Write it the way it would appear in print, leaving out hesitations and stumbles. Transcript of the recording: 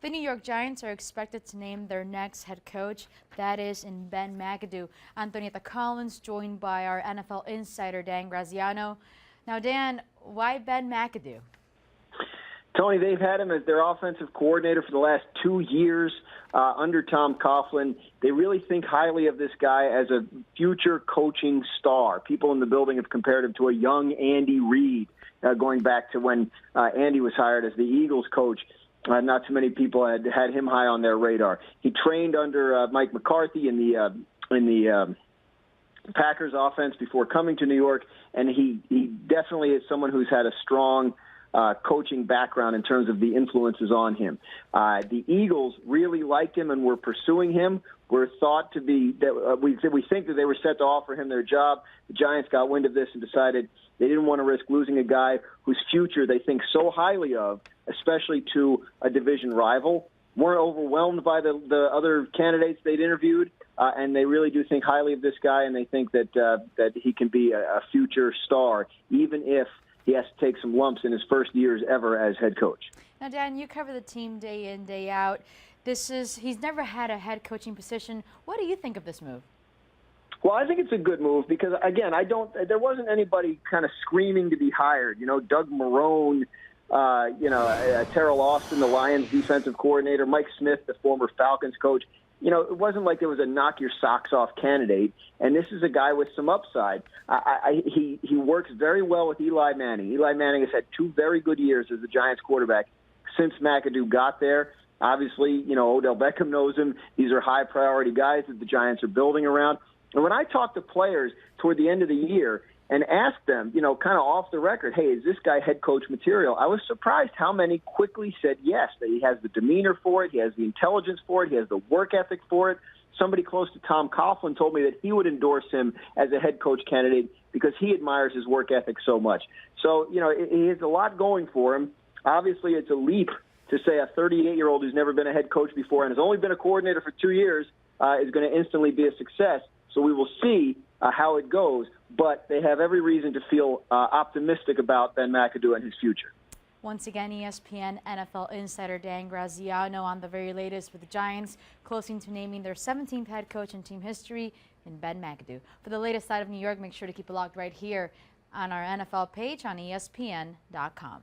The New York Giants are expected to name their next head coach. That is in Ben McAdoo. Antonieta Collins joined by our NFL insider Dan Graziano. Now, Dan, why Ben McAdoo? Tony, they've had him as their offensive coordinator for the last 2 years under Tom Coughlin. They really think highly of this guy as a future coaching star. People in the building have compared him to a young Andy Reid, going back to when Andy was hired as the Eagles coach. Not too many people had him high on their radar. He trained under Mike McCarthy in the Packers offense before coming to New York, and he definitely is someone who's had a strong coaching background in terms of the influences on him. The Eagles really liked him and were pursuing him. We're thought to be that we think that they were set to offer him their job. The Giants got wind of this and decided they didn't want to risk losing a guy whose future they think so highly of, especially to a division rival. Weren't overwhelmed by the other candidates they'd interviewed, and they really do think highly of this guy, and they think that he can be a future star, even if he has to take some lumps in his first years ever as head coach. Now, Dan, you cover the team day in, day out. He's never had a head coaching position. What do you think of this move? Well, I think it's a good move because, again, there wasn't anybody kind of screaming to be hired. You know, Doug Marrone, Terrell Austin, the Lions defensive coordinator, Mike Smith, the former Falcons coach. You know, it wasn't like there was a knock your socks off candidate, and this is a guy with some upside. He works very well with Eli Manning. Eli Manning has had 2 very good years as the Giants quarterback since McAdoo got there. Obviously, you know, Odell Beckham knows him. These are high priority guys that the Giants are building around. And when I talk to players toward the end of the year and ask them, you know, kind of off the record, hey, is this guy head coach material? I was surprised how many quickly said yes, that he has the demeanor for it, he has the intelligence for it, he has the work ethic for it. Somebody close to Tom Coughlin told me that he would endorse him as a head coach candidate because he admires his work ethic so much. So, you know, he has a lot going for him. Obviously, it's a leap to say a 38-year-old who's never been a head coach before and has only been a coordinator for 2 years is going to instantly be a success. So we will see how it goes, but they have every reason to feel optimistic about Ben McAdoo and his future. Once again, ESPN NFL insider Dan Graziano on the very latest with the Giants closing to naming their 17th head coach in team history in Ben McAdoo. For the latest side of New York, make sure to keep it locked right here on our NFL page on ESPN.com.